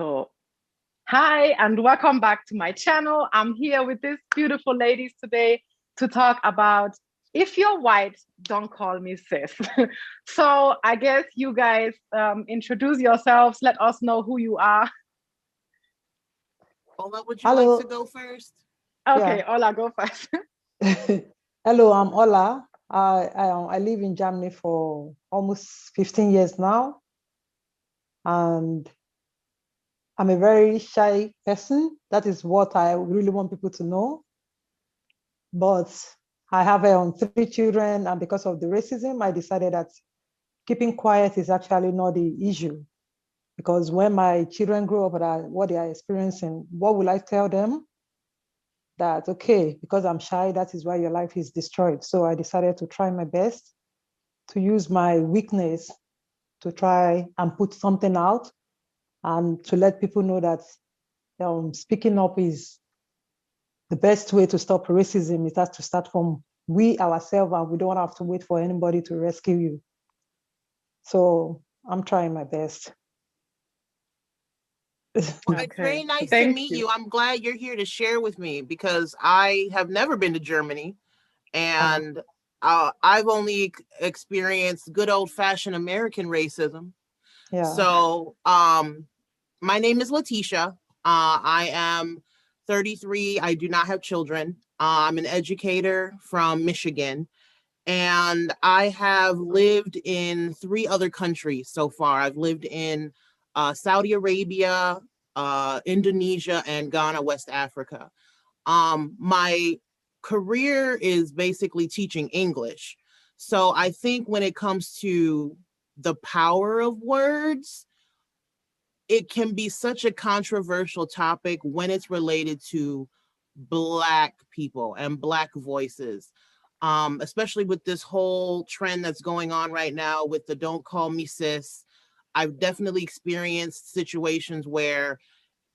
So, hi, and welcome back to my channel. I'm here with these beautiful ladies today to talk about if you're white, don't call me sis. So, I guess you guys introduce yourselves, let us know who you are. Ola, would you like to Hello. go first? Okay, Yeah. Ola, go first. Hello, I'm Ola. I live in Germany for almost 15 years now, and I'm a very shy person. That is what I really want people to know. But I have 3 children, and because of the racism, I decided that keeping quiet is actually not the issue. Because when my children grow up, what they are experiencing, what will I tell them? That, okay, because I'm shy, that is why your life is destroyed. So I decided to try my best to use my weakness to try and put something out and to let people know that speaking up is the best way to stop racism. It has to start from we ourselves, and we don't have to wait for anybody to rescue you. So I'm trying my best. Well, it's Okay, very nice to thank meet you. you. I'm glad you're here to share with me because I have never been to Germany Uh, and I've only experienced good old fashioned American racism. yeah. So, my name is Letitia. I am 33. I do not have children. I'm an educator from Michigan, and I have lived in 3 other countries so far. I've lived in Saudi Arabia, Indonesia, and Ghana, West Africa. My career is basically teaching English. So I think when it comes to the power of words, it can be such a controversial topic when it's related to Black people and Black voices. Especially with this whole trend that's going on right now with the don't call me sis. I've definitely experienced situations where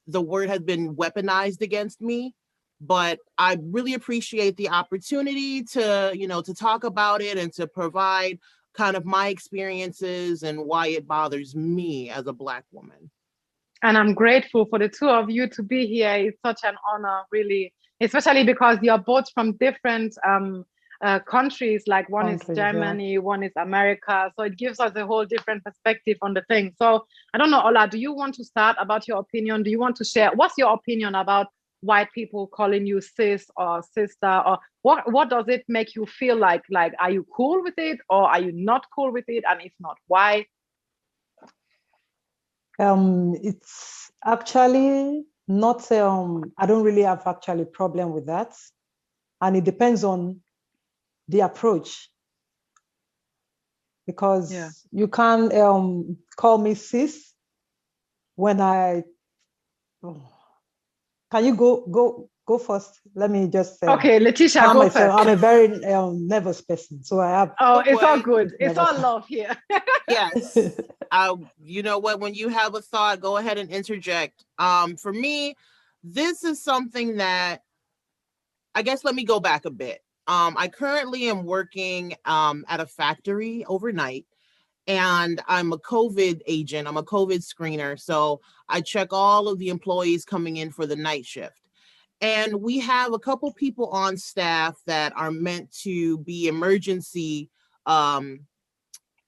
the word has been weaponized against me, but I really appreciate the opportunity to talk about it and to provide kind of my experiences and why it bothers me as a Black woman. And I'm grateful for the two of you to be here. It's such an honor, really, especially because you're both from different countries. Like one is Countries, yeah. Germany, one is America. So it gives us a whole different perspective on the thing. So I don't know, Ola, do you want to start about your opinion? Do you want to share? What's your opinion about white people calling you sis or sister? Or what does it make you feel like? Like, are you cool with it or are you not cool with it? And if not, why? It's actually not, I don't really have actually problem with that. And it depends on the approach, Yeah. because you can call me sis when I, oh, can you go first? Let me just Okay, Letitia, calm go myself. first. I'm a very nervous person, so I have Oh, Don't it's all worry. good. It's nervous. all love here. Yes. You know what? When you have a thought, go ahead and interject. For me, this is something that I guess let me go back a bit. I currently am working at a factory overnight, and I'm a COVID agent. I'm a COVID screener. So I check all of the employees coming in for the night shift. And we have a couple people on staff that are meant to be emergency um,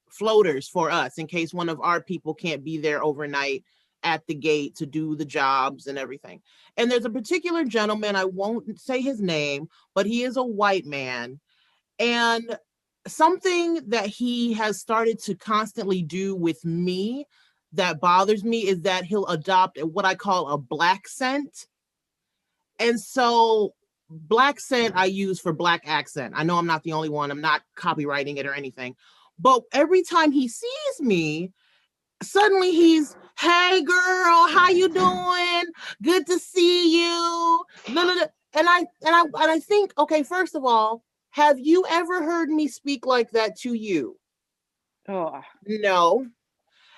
floaters for us in case one of our people can't be there overnight at the gate to do the jobs and everything. And there's a particular gentleman, I won't say his name, but he is a white man. And something that he has started to constantly do with me that bothers me is that he'll adopt what I call a black scent. And so black scent I use for black accent. I know I'm not the only one. I'm not copywriting it or anything. But every time he sees me, suddenly he's, "Hey girl, how you doing? Good to see you." And I think, okay, first of all, have you ever heard me speak like that to you? Oh, No.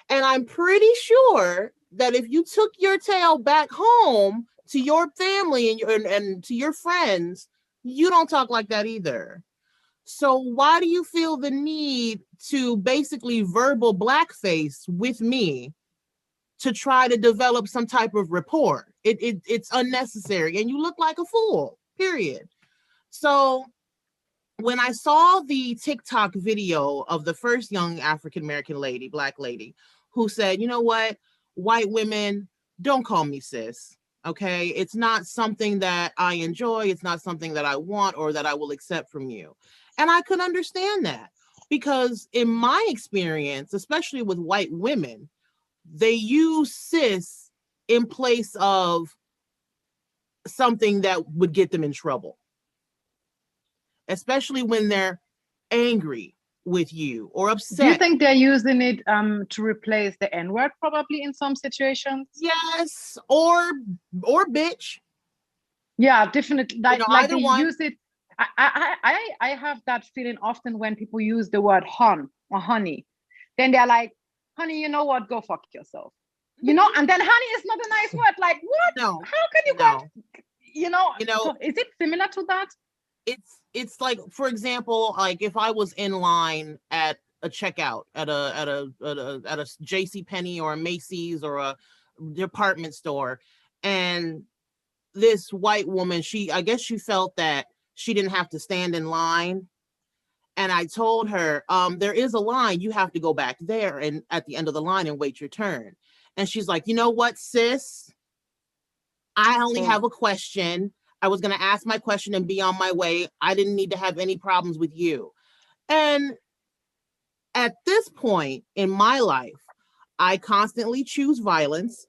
And I'm pretty sure that if you took your tail back home to your family and to your friends, you don't talk like that either. So why do you feel the need to basically verbal blackface with me to try to develop some type of rapport. It's unnecessary, and you look like a fool, period. So when I saw the TikTok video of the first young African-American lady, Black lady, who said, you know what, white women, don't call me sis. Okay. It's not something that I enjoy. It's not something that I want or that I will accept from you. And I could understand that because in my experience, especially with white women, they use sis in place of something that would get them in trouble, especially when they're angry with you or upset. Do you think they're using it to replace the N-word probably in some situations? Yes, or bitch. Yeah, definitely. Like, either they one. use it. I have that feeling often when people use the word hon or honey. Then they're like, honey, you know what? Go fuck yourself. You know, and then honey is not a nice word. Like, what? No. How can you No. So is it similar to that? It's like, for example, like if I was in line at a checkout at a JC Penney or a Macy's or a department store, and this white woman, I guess she felt that she didn't have to stand in line. And I told her, there is a line, you have to go back there and at the end of the line and wait your turn. And she's like, you know what, sis? I only have a question. I was going to ask my question and be on my way. I didn't need to have any problems with you. And at this point in my life, I constantly choose violence.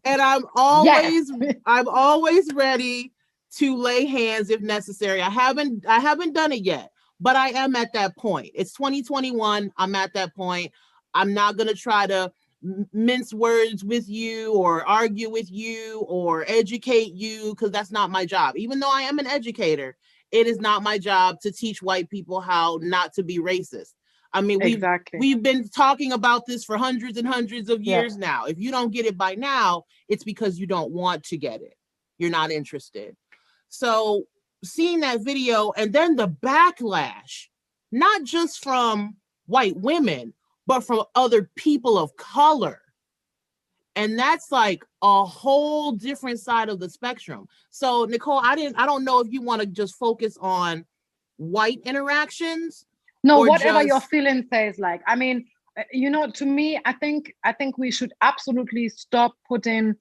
And I'm always ready to lay hands if necessary. I haven't done it yet, but I am at that point. It's 2021. I'm at that point. I'm not going to try to mince words with you or argue with you or educate you, because that's not my job. Even though I am an educator, it is not my job to teach white people how not to be racist. I mean, we've been talking about this for hundreds and hundreds of years now. If you don't get it by now, it's because you don't want to get it. You're not interested. So seeing that video and then the backlash, not just from white women, but from other people of color. And that's like a whole different side of the spectrum. So Nicole, I don't know if you want to just focus on white interactions. No, whatever your feeling says. Like, I mean, to me, I think we should absolutely stop putting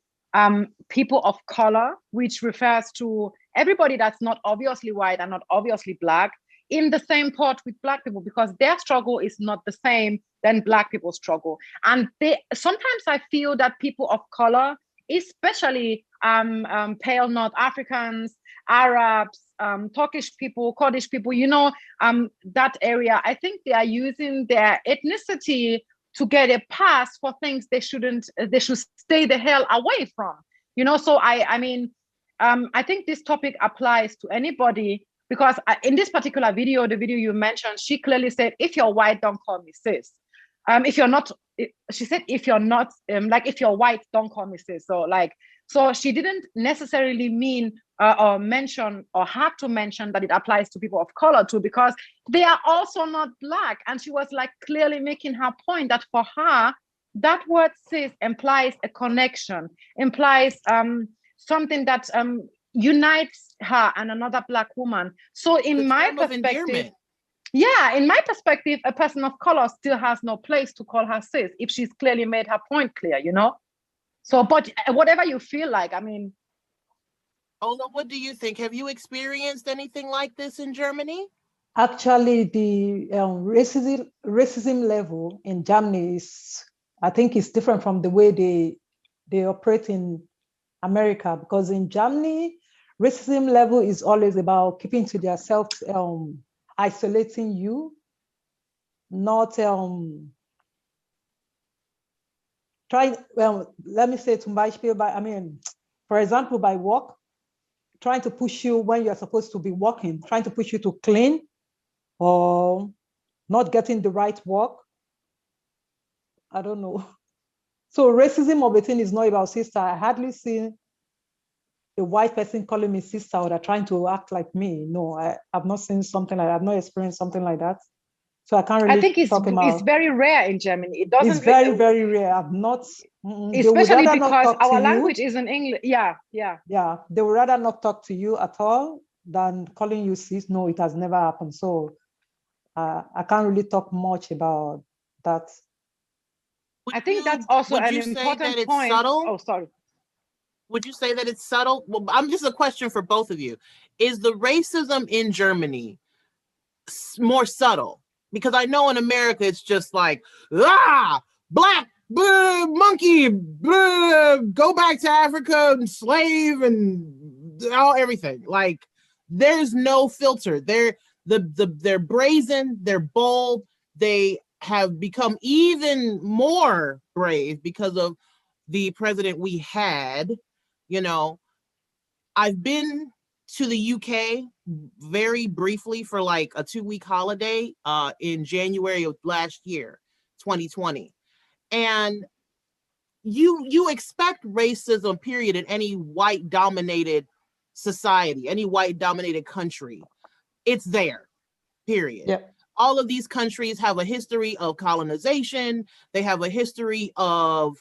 people of color, which refers to everybody that's not obviously white and not obviously black, in the same pot with black people, because their struggle is not the same than black people's struggle. And sometimes I feel that people of color, especially pale North Africans, Arabs, Turkish people, Kurdish people, that area, I think they are using their ethnicity to get a pass for things they should stay the hell away from. So I mean, I think this topic applies to anybody, because in this particular video, the video you mentioned, she clearly said, if you're white, don't call me sis. If you're not, she said, if you're not, if you're white, don't call me sis. So she didn't necessarily mean or mention or had to mention that it applies to people of color too, because they are also not black. And she was like clearly making her point that for her, that word sis implies a connection, implies something that unites her and another black woman. So in my perspective, in my perspective, a person of color still has no place to call her sis if she's clearly made her point clear, So, but whatever you feel like, I mean. Ola, what do you think? Have you experienced anything like this in Germany? Actually, the racism level in Germany I think is different from the way they operate in America, because in Germany, racism level is always about keeping to themselves, isolating you, not trying, let me say to my people, for example, by work, trying to push you when you're supposed to be working, trying to push you to clean or not getting the right work. I don't know. So racism of a thing is not about sister. I hardly see a white person calling me sister or they're trying to act like me. No, I've not seen something like that. I've not experienced something like that. So I can't I really think talk it's about. very rare in Germany. It doesn't. It's very, very rare. I've not. They would Especially rather not because talk to our you. language is in English. Yeah, yeah. Yeah, they would rather not talk to you at all than calling you sis. No, it has never happened. So I can't really talk much about that. Would I think that's you also would an you say that important it's point. subtle? Oh, sorry. Would you say that it's subtle? Well, I'm just a question for both of you. Is the racism in Germany more subtle? Because I know in America it's just like, black, monkey, go back to Africa and slave and everything. Like, there's no filter. They're brazen, they're bold, they have become even more brave because of the president we had. You know, I've been to the UK very briefly for like a 2-week holiday in January of last year, 2020. And you expect racism, period, in any white dominated society, any white dominated country. It's there, period. Yeah. All of these countries have a history of colonization. They have a history of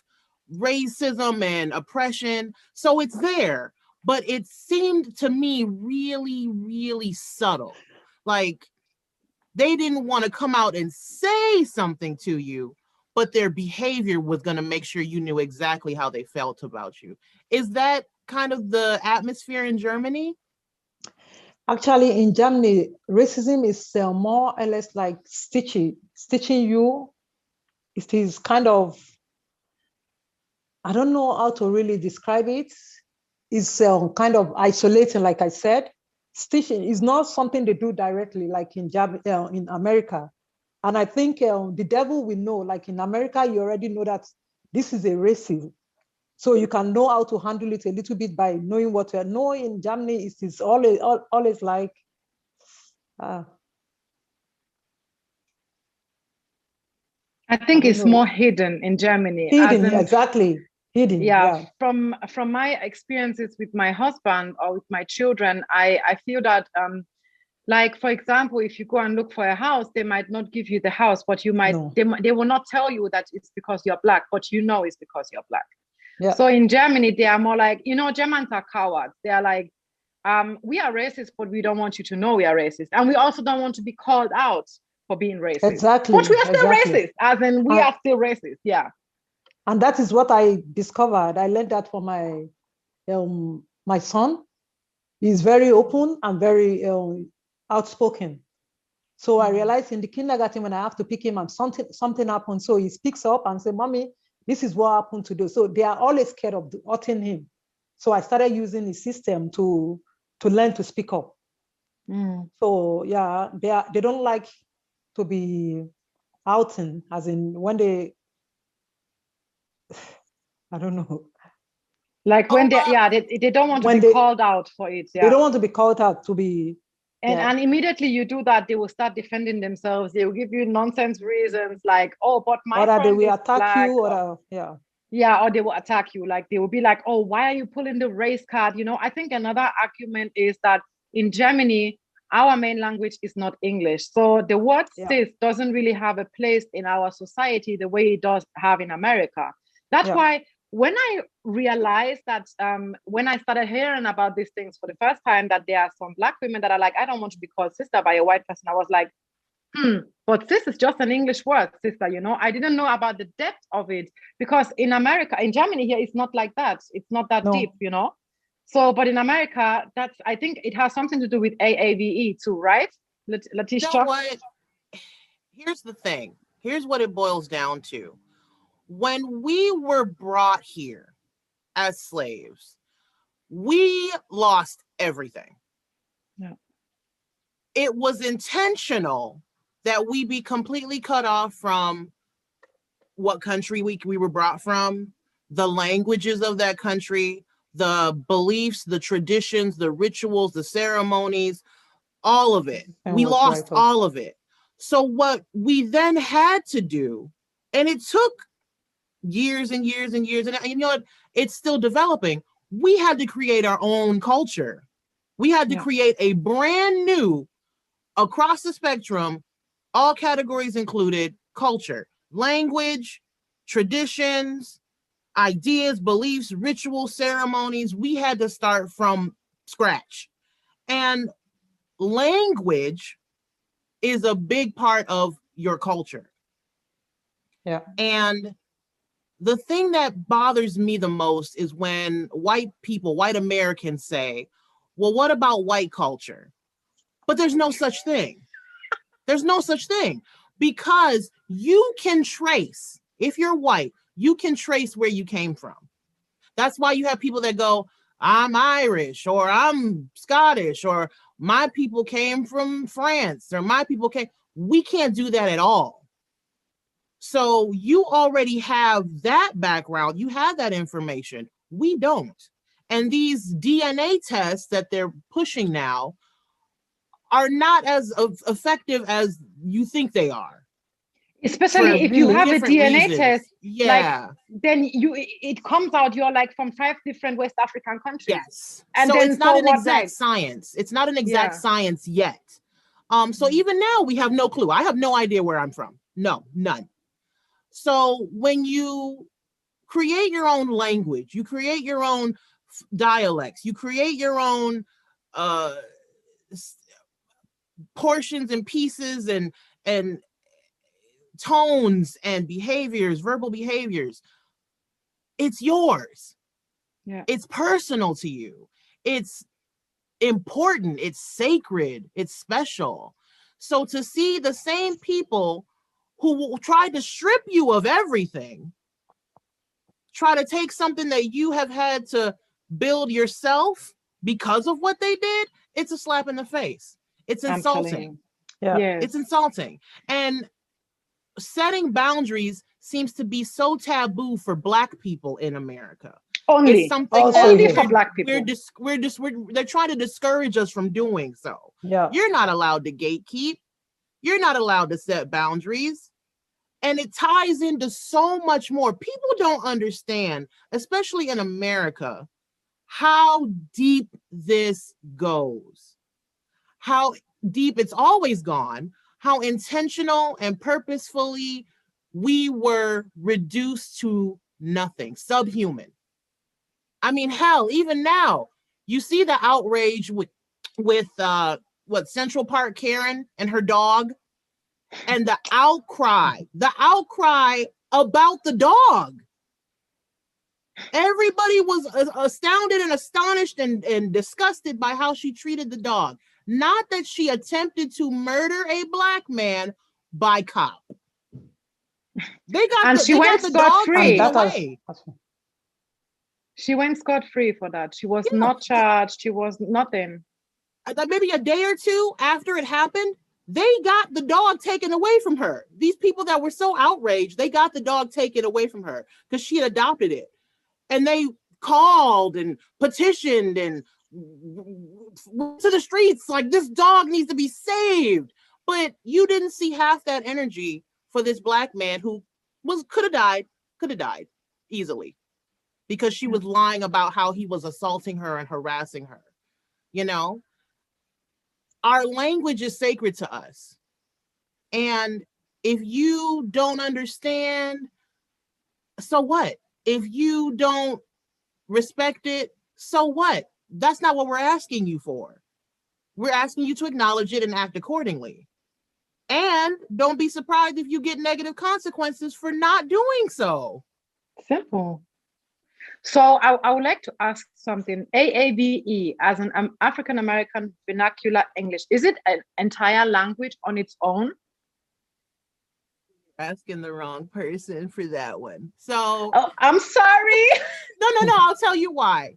racism and oppression. So it's there. But it seemed to me really, really subtle. Like, they didn't want to come out and say something to you, but their behavior was going to make sure you knew exactly how they felt about you. Is that kind of the atmosphere in Germany? Actually, in Germany, racism is more or less like stitching you. It is kind of, I don't know how to really describe it. It's kind of isolating, like I said. Stitching is not something they do directly, like in America. And I think the devil will know, like in America, you already know that this is a racism. So you can know how to handle it a little bit by knowing what you're knowing. In Germany, it is always like, I think don't it's know, more hidden in Germany, as hidden, in, exactly, hidden, yeah. yeah. From my experiences with my husband or with my children, I feel that like, for example, if you go and look for a house, they might not give you the house, but you might No, they will not tell you that it's because you're black, but you know it's because you're black. yeah, So in Germany, they are more like, Germans are cowards. They are like, we are racist, but we don't want you to know we are racist. And we also don't want to be called out for being racist. But we exactly, are still exactly. racist, as in we And, are still racist. Yeah. and that is what I discovered. I learned that from my son. He's very open and very outspoken. So I realized in the kindergarten when I have to pick him up, something happened. So he speaks up and says, "Mommy, this is what happened to do." So they are always scared of hurting him. So I started using the system to learn to speak up. So yeah, they don't like to be outing, as in when they, I don't know, Like when they don't want to when be called out for it. they Yeah. don't want to be called out to be, And immediately you do that, they will start defending themselves. They will give you nonsense reasons like, oh, but my or that they friend will is attack black. you, or yeah. Yeah, or they will attack you. Like they will be like, oh, why are you pulling the race card? I think another argument is that in Germany, our main language is not English. So the word Yeah. cis doesn't really have a place in our society the way it does have in America. That's Yeah. why when I realized that when I started hearing about these things for the first time, that there are some black women that are like, I don't want to be called sister by a white person, I was like, but cis is just an English word, sister. I didn't know about the depth of it because in America, in Germany here, it's not like that. It's not that No. deep. So, but in America, I think it has something to do with AAVE too, right? Letitia? You know what? Here's the thing. Here's what it boils down to. When we were brought here as slaves, we lost everything. Yeah. It was intentional that we be completely cut off from what country we were brought from, the languages of that country, the beliefs, the traditions, the rituals, the ceremonies, all of it. And We was lost right all of it. So what we then had to do, and it took years and years and years, and you know what? It's still developing. We had to create our own culture. We had to create a brand new, across the spectrum, All categories included culture, language, traditions, ideas, beliefs, rituals, ceremonies. We had to start from scratch. And language is a big part of your culture. Yeah. And the thing that bothers me the most is when white people, white Americans say, well, what about white culture? But there's no such thing. There's no such thing, because you can trace, if you're white, you can trace where you came from. That's why you have people that go, I'm Irish, or I'm Scottish, or my people came from France, or my people came. We can't do that at all. So you already have that background, you have that information. We don't. And these DNA tests that they're pushing now are not as effective as you think they are. Especially if you have a DNA reasons. test, yeah, then it comes out you're like from 5 different West African countries. Yes. And so then it's not so an what, exact like, science. It's not an exact science yet. So even now we have no clue. I have no idea where I'm from. No, none. So when you create your own language, you create your own dialects, you create your own portions and pieces and tones and behaviors, verbal behaviors, it's yours. Yeah. It's personal to you. It's important. It's sacred. It's special. So to see the same people who tried to strip you of everything, try to take something that you have had to build yourself because of what they did, it's a slap in the face. It's insulting. Yeah. Yes. It's insulting. And setting boundaries seems to be so taboo for Black people in America. Only. It's something Only that for Black people. They're trying to discourage us from doing so. Yeah. You're not allowed to gatekeep. You're not allowed to set boundaries. And it ties into so much more. People don't understand, especially in America, how deep this goes, how deep it's always gone, how intentional and purposefully we were reduced to nothing, subhuman. I mean, hell, even now, you see the outrage with what, Central Park Karen and her dog, and the outcry about the dog. Everybody was astounded and astonished and disgusted by how she treated the dog. Not that she attempted to murder a Black man by cop. She went scot-free. Away. She went scot-free for that. She was not charged. She was nothing. Maybe a day or two after it happened, they got the dog taken away from her. These people that were so outraged, they got the dog taken away from her because she had adopted it. And they called and petitioned and went to the streets like, this dog needs to be saved. But you didn't see half that energy for this Black man who could have died easily, because she was lying about how he was assaulting her and harassing her. You know, our language is sacred to us. And if you don't understand, so what? If you don't respect it, so what? That's not what we're asking you for. We're asking you to acknowledge it and act accordingly. And don't be surprised if you get negative consequences for not doing so. Simple. So I would like to ask something. AAVE, as an African American Vernacular English, is it an entire language on its own? Asking the wrong person for that one. So I'm sorry. No, I'll tell you why.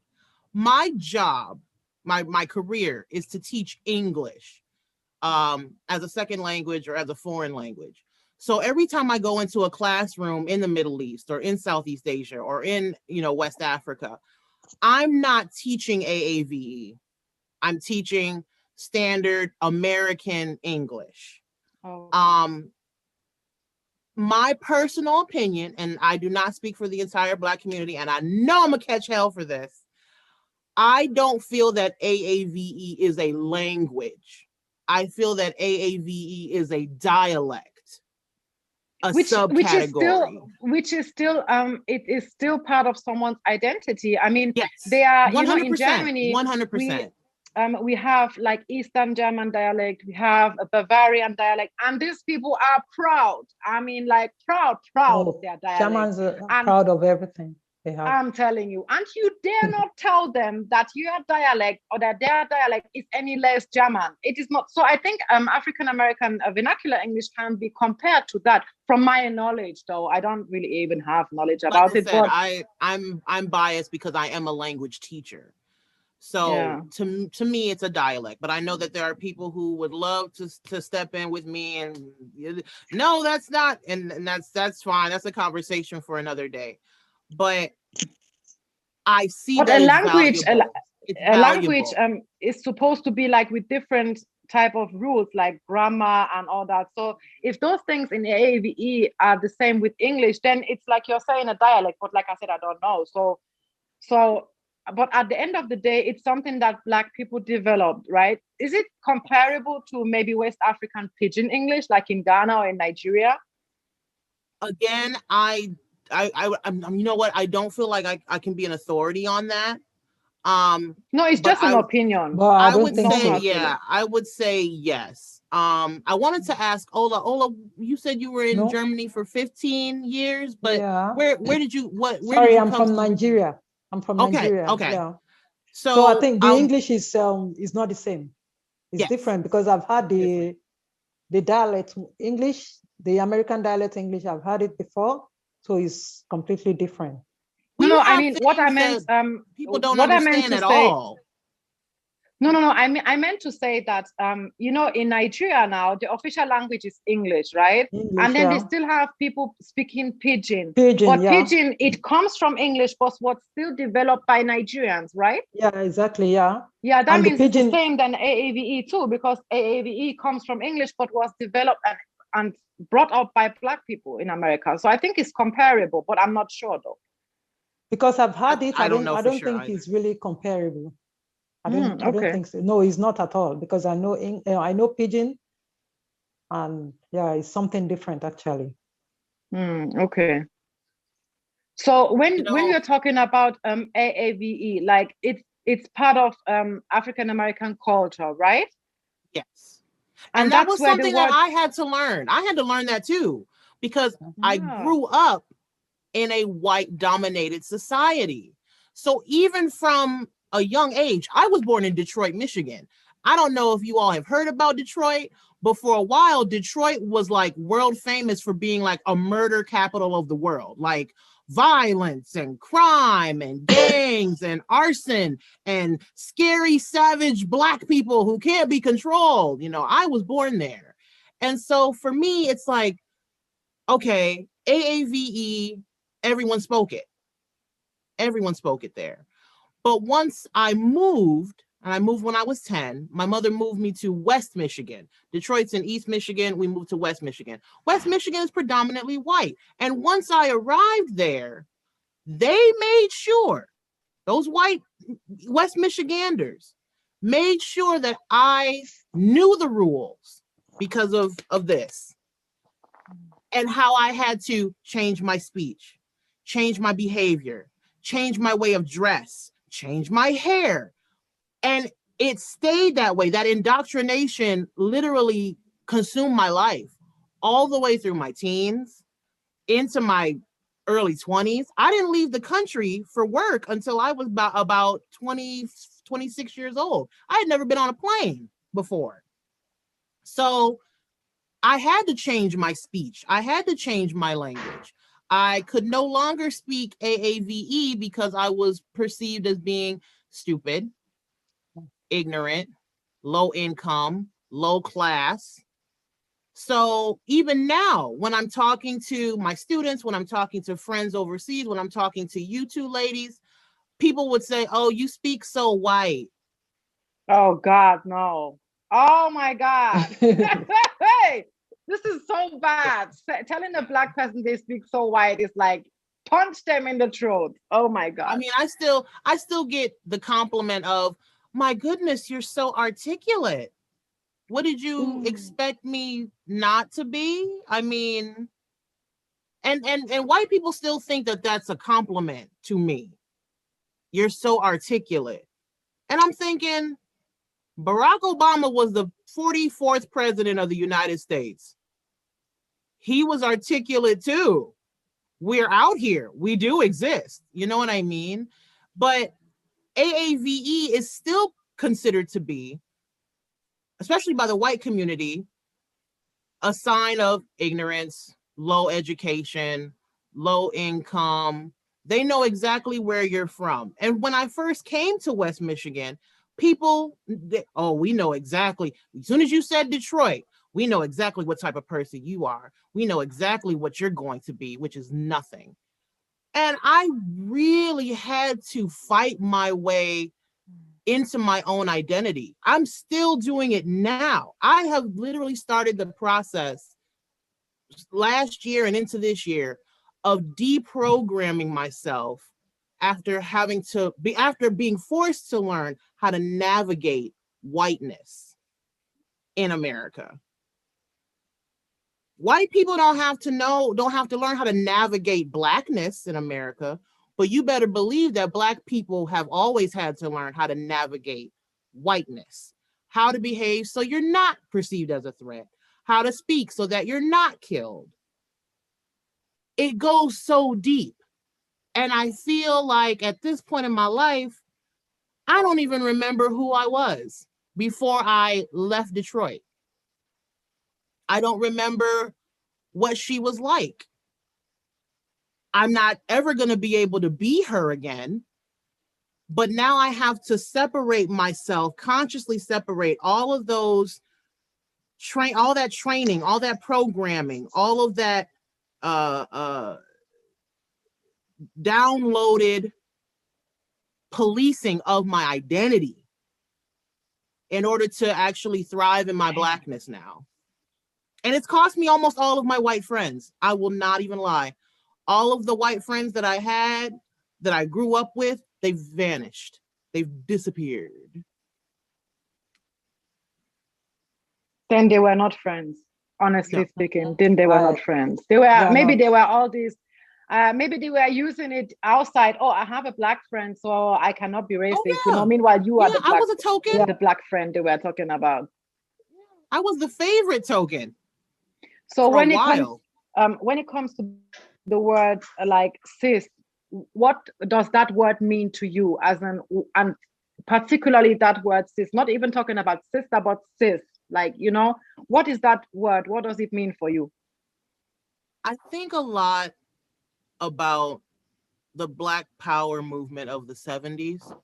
My job, my career is to teach English as a second language or as a foreign language. So every time I go into a classroom in the Middle East or in Southeast Asia or in, West Africa, I'm not teaching AAVE. I'm teaching standard American English. Oh. My personal opinion, and I do not speak for the entire Black community, and I know I'm gonna catch hell for this, I don't feel that AAVE is a language. I feel that AAVE is a dialect, a which subcategory. which is still it is still part of someone's identity. I mean, Yes, they are, 100%, you know, in Germany, 100%. we have like Eastern German dialect, we have a Bavarian dialect, and these people are proud. I mean, like proud of their dialect. Germans are proud of everything they have. I'm telling you, and you dare not tell them that your dialect or that their dialect is any less German. It is not. So I think African American vernacular English can be compared to that. From my knowledge, though, I don't really even have knowledge about it. But I'm biased because I am a language teacher. So yeah. to me, it's a dialect, but I know that there are people who would love to step in with me and no, that's not, and that's fine. That's a conversation for another day. But I see but that a language, a language is supposed to be like with different type of rules like grammar and all that. So if those things in AAVE are the same with English, then it's like you're saying a dialect. But like I said, I don't know. So but at the end of the day, it's something that Black people developed, right? Is it comparable to maybe West African Pidgin English, like in Ghana or in Nigeria? Again, I'm you know what? I don't feel like I can be an authority on that. No, it's just an opinion. But I would say, so. yeah, I would say yes. I wanted to ask Ola. Ola, you said you were in Germany for 15 years, but where did you Sorry, I'm from Nigeria. I'm from Nigeria. Okay. Yeah. So I think the English is not the same. It's different because I've had the dialect English, the American dialect English. I've had it before, so it's completely different. No, I mean what I meant. People don't understand at all. No. I meant to say that you know, in Nigeria now the official language is English, right? And then they still have people speaking Pidgin. Pidgin, it comes from English, but what's still developed by Nigerians, right? Yeah, exactly. Yeah. Yeah, that means it's the same than AAVE too, because AAVE comes from English, but was developed and brought up by Black people in America. So I think it's comparable, but I'm not sure though. Because I've had it, I don't think it's really comparable. I don't think so. No, it's not at all, because I know Pidgin, and yeah, it's something different actually. Okay. So when you're talking about AAVE, like it's part of African American culture, right? Yes. And that was something that I had to learn. I had to learn that too, because I grew up in a white dominated society. So even from a young age, I was born in Detroit, Michigan. I don't know if you all have heard about Detroit, but for a while, Detroit was like world famous for being like a murder capital of the world, like violence and crime and gangs and arson and scary, savage Black people who can't be controlled. You know, I was born there. And so for me, it's like, okay, AAVE, everyone spoke it. Everyone spoke it there. But once I moved, and I moved when I was 10, my mother moved me to West Michigan. Detroit's in East Michigan. We moved to West Michigan. West Michigan is predominantly white. And once I arrived there, they made sure, those white West Michiganders made sure that I knew the rules because of this, and how I had to change my speech, change my behavior, change my way of dress, change my hair. And it stayed that way. That indoctrination literally consumed my life all the way through my teens, into my early 20s. I didn't leave the country for work until I was about 20, 26 years old. I had never been on a plane before. So I had to change my speech. I had to change my language. I could no longer speak AAVE because I was perceived as being stupid, ignorant, low income, low class. So even now, when I'm talking to my students, when I'm talking to friends overseas, when I'm talking to you two ladies, people would say, "Oh, you speak so white." Oh God, no. Oh my God. Hey, this is so bad. Telling a Black person they speak so white is like punch them in the throat. Oh my God. I mean, I still get the compliment of, "My goodness, you're so articulate." What did you expect me not to be? I mean, and white people still think that that's a compliment to me. You're so articulate. And I'm thinking, Barack Obama was the 44th president of the United States. He was articulate too. We're out here. We do exist. You know what I mean? But AAVE is still considered to be, especially by the white community, a sign of ignorance, low education, low income. They know exactly where you're from. And when I first came to West Michigan, people, we know exactly. As soon as you said Detroit, we know exactly what type of person you are. We know exactly what you're going to be, which is nothing. And I really had to fight my way into my own identity. I'm still doing it now. I have literally started the process last year and into this year of deprogramming myself after being forced to learn how to navigate whiteness in America. White people don't have to learn how to navigate blackness in America, but you better believe that Black people have always had to learn how to navigate whiteness, how to behave so you're not perceived as a threat, how to speak so that you're not killed. It goes so deep. And I feel like at this point in my life, I don't even remember who I was before I left Detroit. I don't remember what she was like. I'm not ever going to be able to be her again. But now I have to separate myself, consciously separate all of those all that training, all that programming, all of that downloaded policing of my identity in order to actually thrive in my Blackness now. And it's cost me almost all of my white friends. I will not even lie. All of the white friends that I had, that I grew up with, they've vanished. They've disappeared. Then they were not friends, honestly No. speaking. Then they were not friends. They were, maybe they were all these, maybe they were using it outside. Oh, I have a Black friend, so I cannot be racist. You know, meanwhile, you are the Black, I was a token. the Black friend they were talking about. I was the favorite token. So when it comes to the word like cis, what does that word mean to you and particularly that word cis, not even talking about sister, but cis, like, you know, what is that word? What does it mean for you? I think a lot about the Black Power movement of the 70s.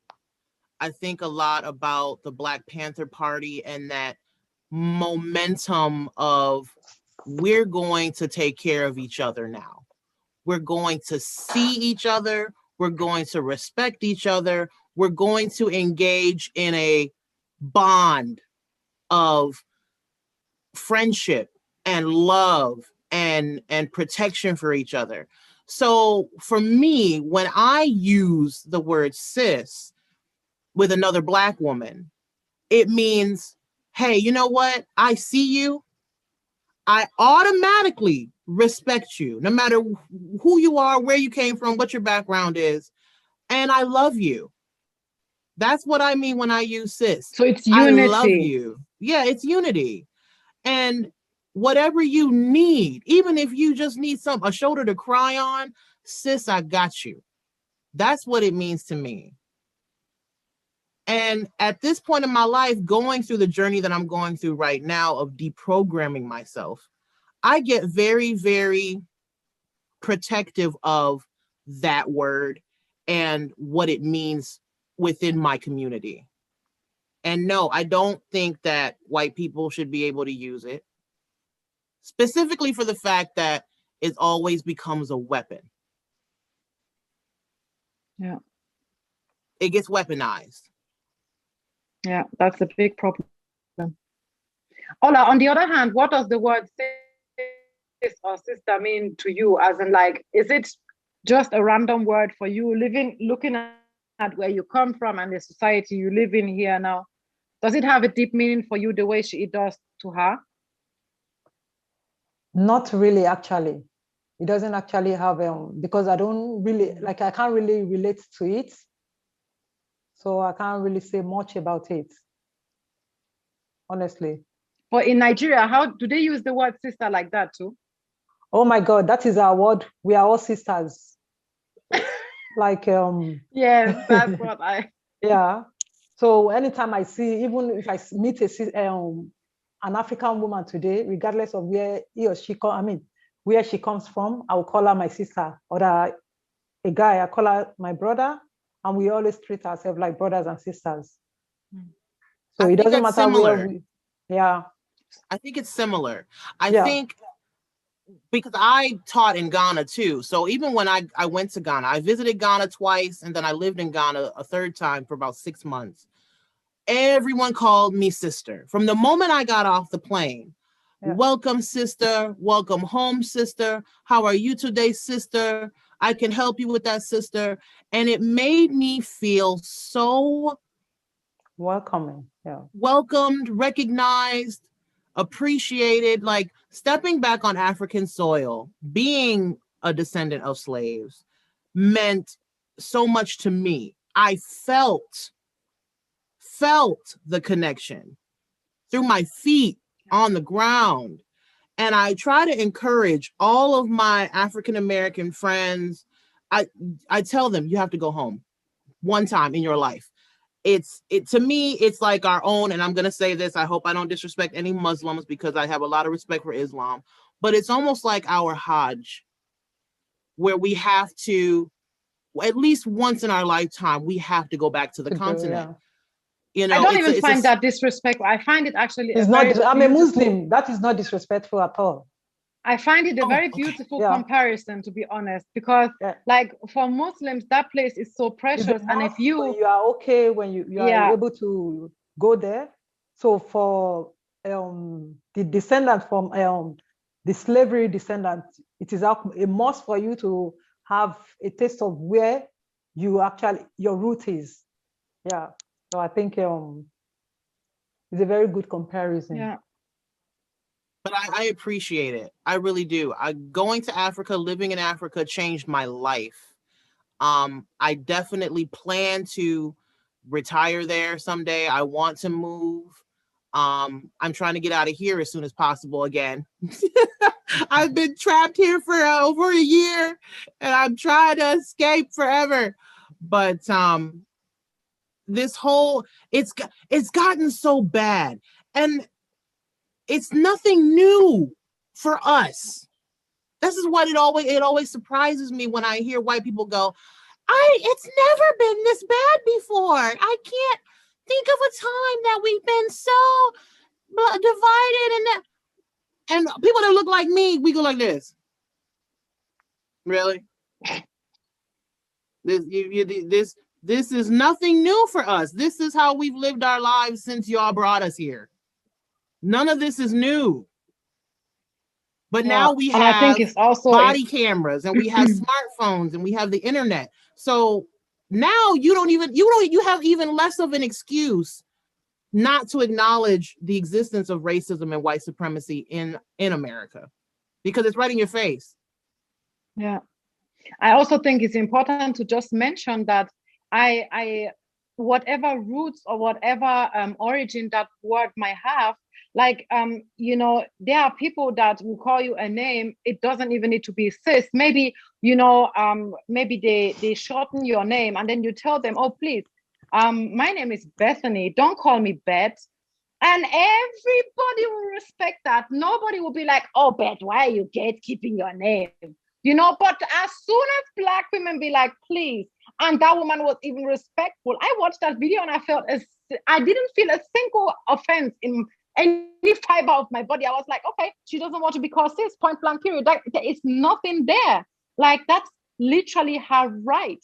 I think a lot about the Black Panther Party and that momentum of we're going to take care of each other now. We're going to see each other. We're going to respect each other. We're going to engage in a bond of friendship and love and protection for each other. So for me, when I use the word cis with another Black woman, it means, hey, you know what? I see you. I automatically respect you, no matter who you are, where you came from, what your background is. And I love you. That's what I mean when I use cis. So it's unity. I love you. Yeah, it's unity. And whatever you need, even if you just need a shoulder to cry on, sis, I got you. That's what it means to me. And at this point in my life, going through the journey that I'm going through right now of deprogramming myself, I get very, very protective of that word and what it means within my community. And no, I don't think that white people should be able to use it, specifically for the fact that it always becomes a weapon. Yeah. It gets weaponized. Yeah, that's a big problem. Ola, on the other hand, what does the word cis or sister mean to you? As in, like, is it just a random word for you looking at where you come from and the society you live in here now? Does it have a deep meaning for you the way it does to her? Not really, actually. It doesn't actually have, because I don't really, like, I can't really relate to it. So I can't really say much about it, honestly. But in Nigeria, how do they use the word sister like that too? Oh my God, that is our word. We are all sisters. Like, Yes, that's what yeah. So anytime I see, even if I meet an African woman today, regardless of where he or she where she comes from, I will call her my sister. Or a guy, I call her my brother, and we always treat ourselves like brothers and sisters. So I it think doesn't that's matter where similar. yeah. I think it's similar. I Yeah. think because I taught in Ghana too. So even when I went to Ghana, I visited Ghana twice, and then I lived in Ghana a third time for about 6 months. Everyone called me sister. From the moment I got off the plane, Yeah. welcome, sister. Welcome home, sister. How are you today, sister? I can help you with that, sister. And it made me feel so Welcoming. Yeah. welcomed, recognized, appreciated, like stepping back on African soil, being a descendant of slaves meant so much to me. I felt the connection through my feet on the ground. And I try to encourage all of my African American friends. I tell them, you have to go home one time in your life. To me, it's like our own, and I'm going to say this, I hope I don't disrespect any Muslims because I have a lot of respect for Islam, but it's almost like our Hajj, where we have to, at least once in our lifetime, we have to go back to the continent. Yeah. You know, I don't even find that disrespectful. I find it actually it's not. I'm a Muslim. That is not disrespectful at all. I find it a very beautiful comparison, to be honest, because like for Muslims, that place is so precious. And if you are okay, when you are able to go there. So for the descendant from the slavery descendant, it is a must for you to have a taste of where you actually, your root is. Yeah. So I think it's a very good comparison. Yeah. But I appreciate it. I really do. Going to Africa, living in Africa changed my life. I definitely plan to retire there someday. I want to move. I'm trying to get out of here as soon as possible again. I've been trapped here for over a year, and I'm trying to escape forever. But this whole it's gotten so bad, and it's nothing new for us. This is what it always surprises me when I hear white people go, it's never been this bad before. I can't think of a time that we've been so divided, and people that look like me, we go like this. Really? This is nothing new for us. This is how we've lived our lives since y'all brought us here. None of this is new. But now we have, I think it's also body cameras, and we have smartphones, and we have the internet. So now you have even less of an excuse not to acknowledge the existence of racism and white supremacy in America, because it's right in your face. Yeah. I also think it's important to just mention that I whatever roots or whatever origin that word might have, like there are people that will call you a name. It doesn't even need to be sis. Maybe maybe they shorten your name, and then you tell them, oh please, my name is Bethany, don't call me Beth. And everybody will respect that. Nobody will be like, oh Beth, why are you gatekeeping your name? But as soon as Black women be like, please, and that woman was even respectful. I watched that video and I didn't feel a single offense in any fiber of my body. I was like, okay, she doesn't want to be called sis, point blank period. There is nothing there. Like, that's literally her right.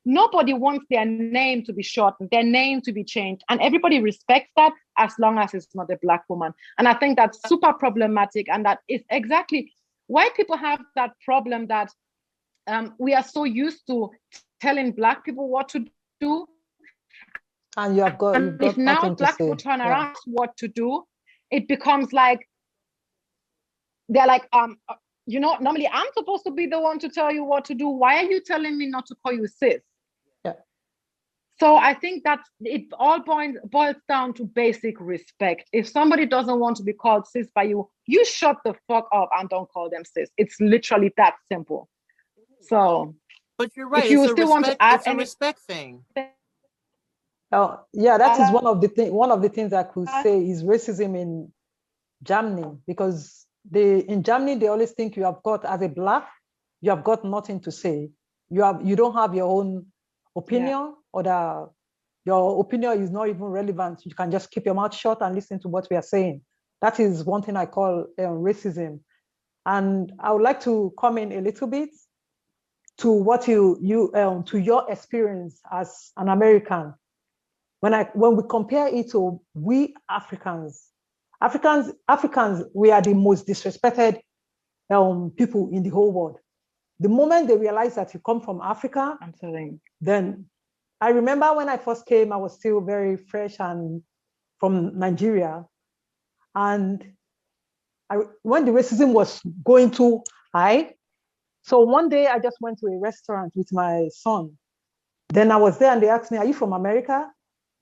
Nobody wants their name to be shortened, their name to be changed. And everybody respects that as long as it's not a Black woman. And I think that's super problematic. And that is exactly, white people have that problem that we are so used to telling Black people what to do. And you've if got now nothing to black people say. turn Yeah. around what to do, it becomes like they're like, normally I'm supposed to be the one to tell you what to do. Why are you telling me not to call you sis? Yeah. So I think that it all boils down to basic respect. If somebody doesn't want to be called sis by you, you shut the fuck up and don't call them sis. It's literally that simple. So, but you're right. if you still want to add It's a respect thing. Yeah, that is one of the things I could say is racism in Germany, because in Germany they always think you have got, as a black, you have got nothing to say. You don't have your own opinion, or your opinion is not even relevant. You can just keep your mouth shut and listen to what we are saying. That is one thing I call racism. And I would like to comment a little bit to what to your experience as an American. When we compare it to we Africans, we are the most disrespected people in the whole world. The moment they realize that you come from Africa, then I remember when I first came, I was still very fresh and from Nigeria. And when the racism was going too high, so one day I just went to a restaurant with my son. Then I was there and they asked me, "Are you from America?"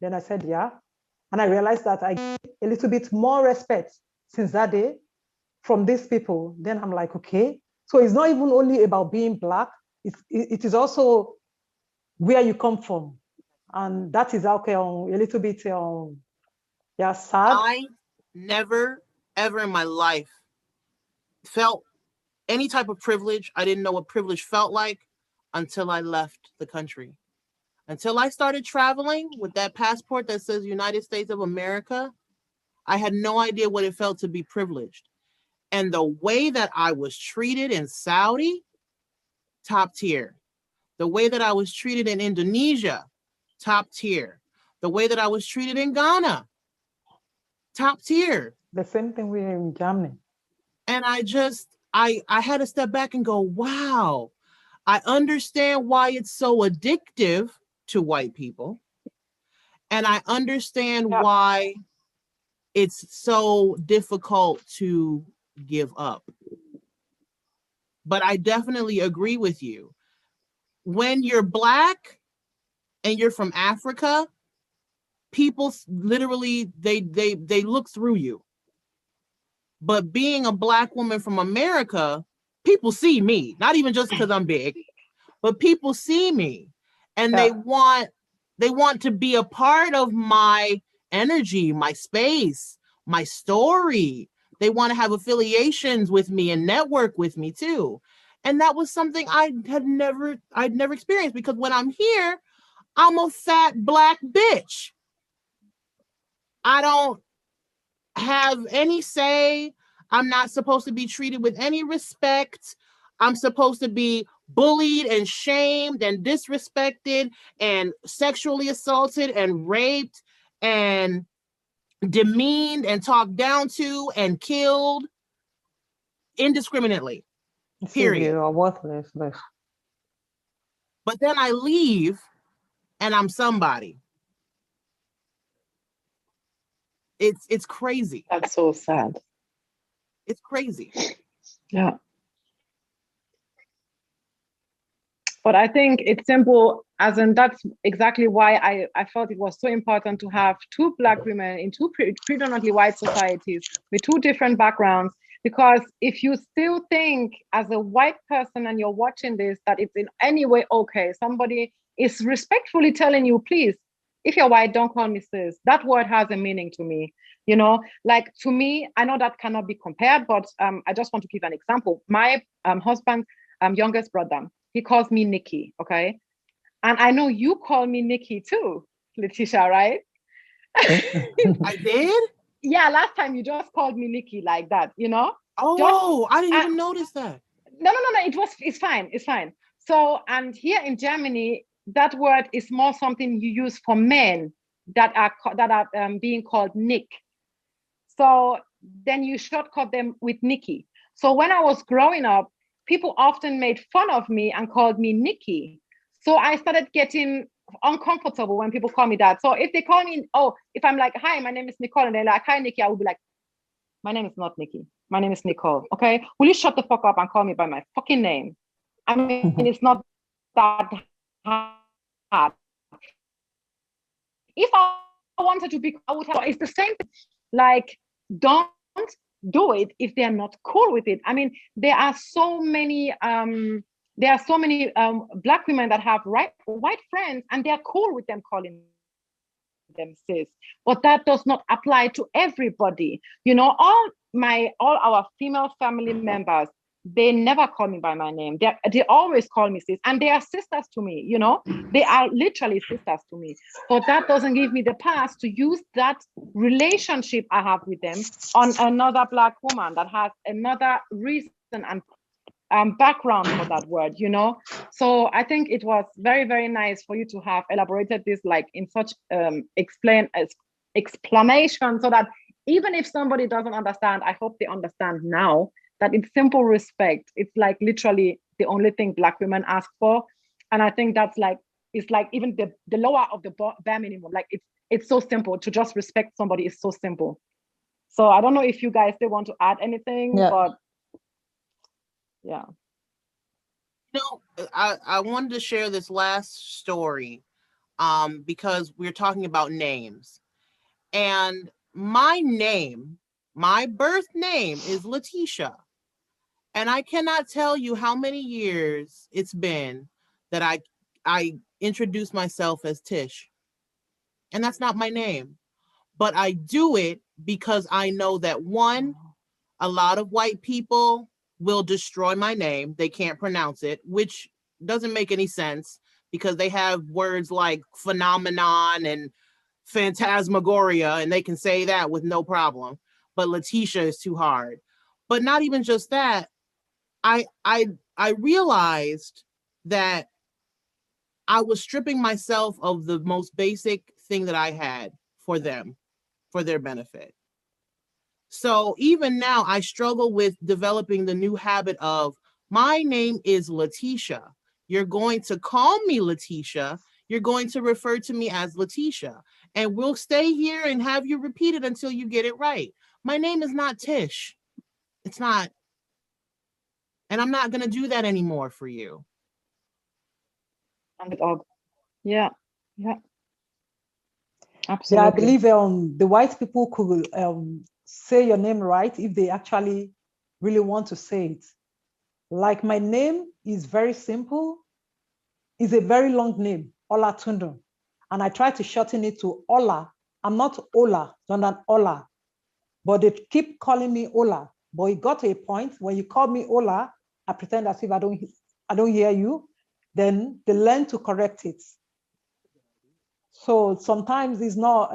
Then I said, "Yeah." And I realized that I get a little bit more respect since that day from these people. Then I'm like, okay. So it's not even only about being black, it is also where you come from. And that is okay, a little bit yeah, sad. I never, ever in my life felt any type of privilege. I didn't know what privilege felt like until I left the country. Until I started traveling with that passport that says United States of America, I had no idea what it felt to be privileged. And the way that I was treated in Saudi, top tier. The way that I was treated in Indonesia, top tier. The way that I was treated in Ghana, top tier. The same thing we're in Germany. And I had to step back and go, wow, I understand why it's so addictive to white people. And I understand why it's so difficult to give up. But I definitely agree with you. When you're black and you're from Africa, people literally they look through you. But being a black woman from America, people see me, not even just because I'm big, but people see me and they want to be a part of my energy, my space, my story. They want to have affiliations with me and network with me too. And that was something I'd never experienced, because when I'm here, I'm a fat black bitch. I don't have any say. I'm not supposed to be treated with any respect. I'm supposed to be bullied and shamed and disrespected and sexually assaulted and raped and demeaned and talked down to and killed indiscriminately. Period. You are worthless. But then I leave and I'm somebody. It's crazy. That's so sad. It's crazy. Yeah. But I think it's simple, as in that's exactly why I felt it was so important to have two Black women in two predominantly white societies with two different backgrounds. Because if you still think as a white person and you're watching this, that it's in any way okay, somebody is respectfully telling you, please, if you're white, don't call me sis. That word has a meaning to me. You know, like to me, I know that cannot be compared, but I just want to give an example. My husband's youngest brother, he calls me Nikki, okay? And I know you call me Nikki too, Letitia, right? I did? Yeah, last time you just called me Nikki like that, you know? Oh, I didn't even notice that. No, it's fine, it's fine. So, and here in Germany, that word is more something you use for men that are being called Nick. So then you shortcut them with Nikki. So when I was growing up, people often made fun of me and called me Nikki. So I started getting uncomfortable when people call me that. So if they call me, if I'm like, hi, my name is Nicole, and they're like, hi, Nikki, I will be like, my name is not Nikki. My name is Nicole. Okay. Will you shut the fuck up and call me by my fucking name? I mean, it's not that hard. If I wanted to be, I would have, it's the same thing. Like, don't do it if they're not cool with it. I mean, there are so many Black women that have white friends and they're cool with them calling them sis, but that does not apply to everybody. You know, all our female family members, they never call me by my name. They always call me sis, and they are sisters to me. You know, they are literally sisters to me. But that doesn't give me the pass to use that relationship I have with them on another Black woman that has another reason and background for that word, you know. So I think it was very, very nice for you to have elaborated this like in such explanation, so that even if somebody doesn't understand, I hope they understand now that it's simple respect. It's like literally the only thing Black women ask for. And I think that's like, it's like even the lower of the bare minimum. Like it's so simple to just respect somebody. Is so simple. So I don't know if you guys still want to add anything, but yeah. No, I wanted to share this last story because we're talking about names. And my name, my birth name is Letitia. And I cannot tell you how many years it's been that I introduce myself as Tish. And that's not my name. But I do it because I know that one, a lot of white people will destroy my name. They can't pronounce it, which doesn't make any sense because they have words like phenomenon and phantasmagoria, and they can say that with no problem. But Letitia is too hard. But not even just that. I realized that I was stripping myself of the most basic thing that I had for them, for their benefit. So even now, I struggle with developing the new habit of my name is Letitia. You're going to call me Letitia. You're going to refer to me as Letitia. And we'll stay here and have you repeat it until you get it right. My name is not Tish. It's not. And I'm not going to do that anymore for you. Yeah. Absolutely. Yeah, I believe the white people could say your name right if they actually really want to say it. Like my name is very simple. It's a very long name, Ola Tundu. And I try to shorten it to Ola. I'm not Ola, than Ola. But they keep calling me Ola. But it got to a point when you call me Ola, I pretend as if I don't hear you. Then they learn to correct it. So sometimes it's not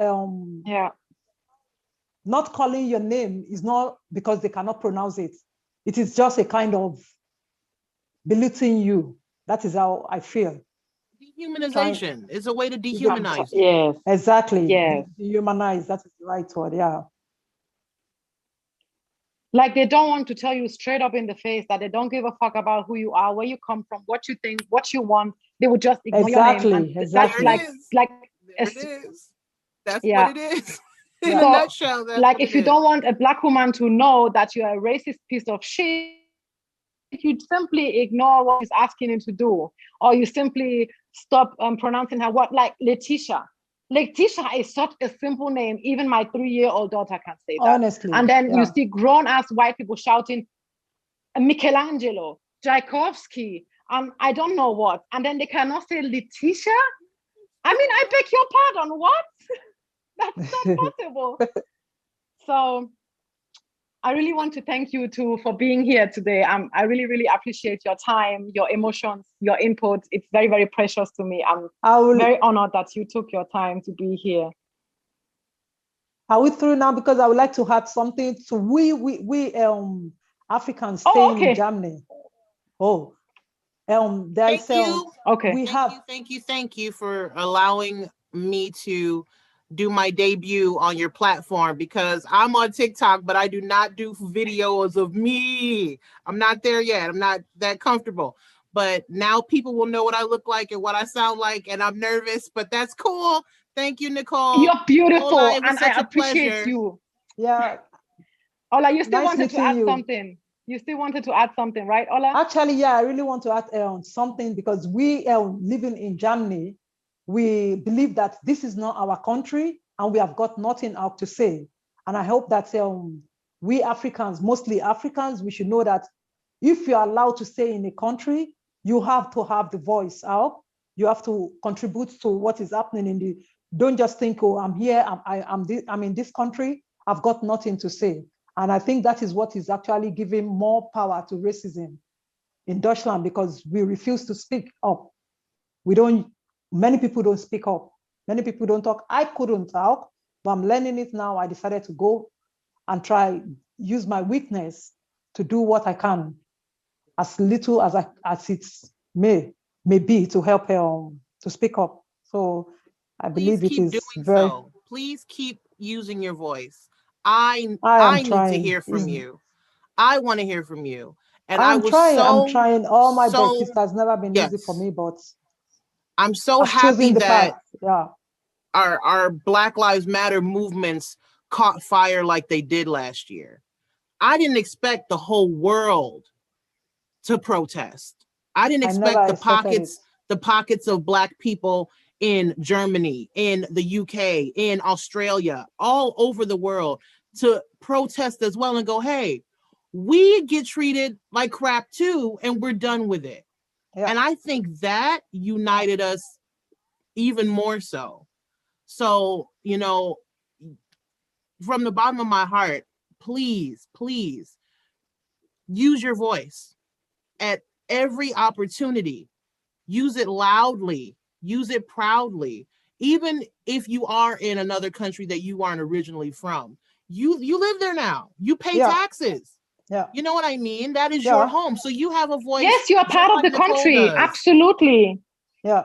not calling your name is not because they cannot pronounce it. It is just a kind of belittling you. That is how I feel. Dehumanization is a way to dehumanize you. Yes. Exactly. Yes. Dehumanize, that is the right word, yeah. Like they don't want to tell you straight up in the face that they don't give a fuck about who you are, where you come from, what you think, what you want. They would just ignore your name. Exactly. That's like there it is. That's yeah. what it is. In a nutshell, that's like if you don't want a Black woman to know that you're a racist piece of shit, you simply ignore what he's asking you to do, or you simply stop pronouncing her word. Like Letitia. Letitia is such a simple name. Even my 3-year-old daughter can say that. Honestly. And then you see grown-ass white people shouting Michelangelo, Tchaikovsky, I don't know what. And then they cannot say Letitia? I mean, I beg your pardon, what? That's not possible. So I really want to thank you too for being here today. I really, really appreciate your time, your emotions, your input. It's very, very precious to me. I'm very honored that you took your time to be here. Are we through now? Because I would like to add something to we Africans staying in Germany. Thank you for allowing me to do my debut on your platform, because I'm on TikTok, but I do not do videos of me. I'm not there yet. I'm not that comfortable. but now people will know what I look like and what I sound like, and I'm nervous, but that's cool. Thank you, Nicole. You're beautiful, Ola, it was and such I a appreciate pleasure. you. Yeah. Ola, you still Nice wanted to meeting add you. something. You still wanted to add something, right, Ola? Actually, yeah, I really want to add something, because we living in Germany, we believe that this is not our country and we have got nothing out to say. And I hope that we Africans, mostly Africans, we should know that if you're allowed to stay in a country, you have to have the voice out. You have to contribute to what is happening in the, don't just think, oh, I'm here, I'm in this country, I've got nothing to say. And I think that is what is actually giving more power to racism in Deutschland, because we refuse to speak up. Many people don't speak up. Many people don't talk. I couldn't talk, but I'm learning it now. I decided to go and use my weakness to do what I can, as little as it may be, to help to speak up. So I Please believe it keep is doing very. so. Please keep using your voice. I am need to trying. hear from you. I want to hear from you. And I'm trying all my best. It has never been easy for me, but I'm so I've happy chosen the that path. Yeah. our Black Lives Matter movements caught fire like they did last year. I didn't expect the whole world to protest. I didn't expect the pockets of Black people in Germany, in the UK, in Australia, all over the world to protest as well and go, hey, we get treated like crap too, and we're done with it. Yeah. And I think that united us even more so. So, you know, from the bottom of my heart, please, please use your voice at every opportunity. Use it loudly, use it proudly. Even if you are in another country that you aren't originally from, you live there now. You pay taxes. Yeah. You know what I mean? That is your home. So you have a voice. Yes, you are part of the country. Absolutely. Yeah.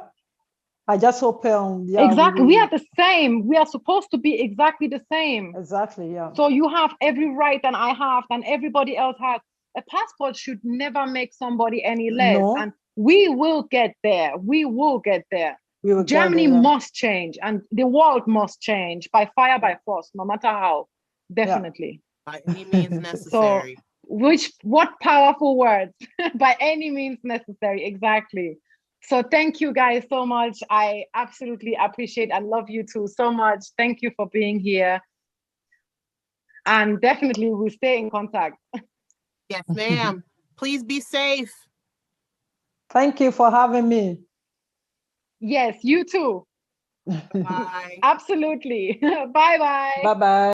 I just hope. Exactly. We are the same. We are supposed to be exactly the same. Exactly. Yeah. So you have every right, and I have, and everybody else has. A passport should never make somebody any less. No. And we will get there. We will get there. Germany must change, and the world must change by fire, by force, no matter how. Definitely. By any means necessary. So, what powerful words. By any means necessary. Exactly. So thank you guys so much. I absolutely appreciate and love you too so much. Thank you for being here. And definitely we'll stay in contact. Yes, ma'am. Please be safe. Thank you for having me. Yes, you too. Bye. Absolutely. Bye-bye. Bye-bye.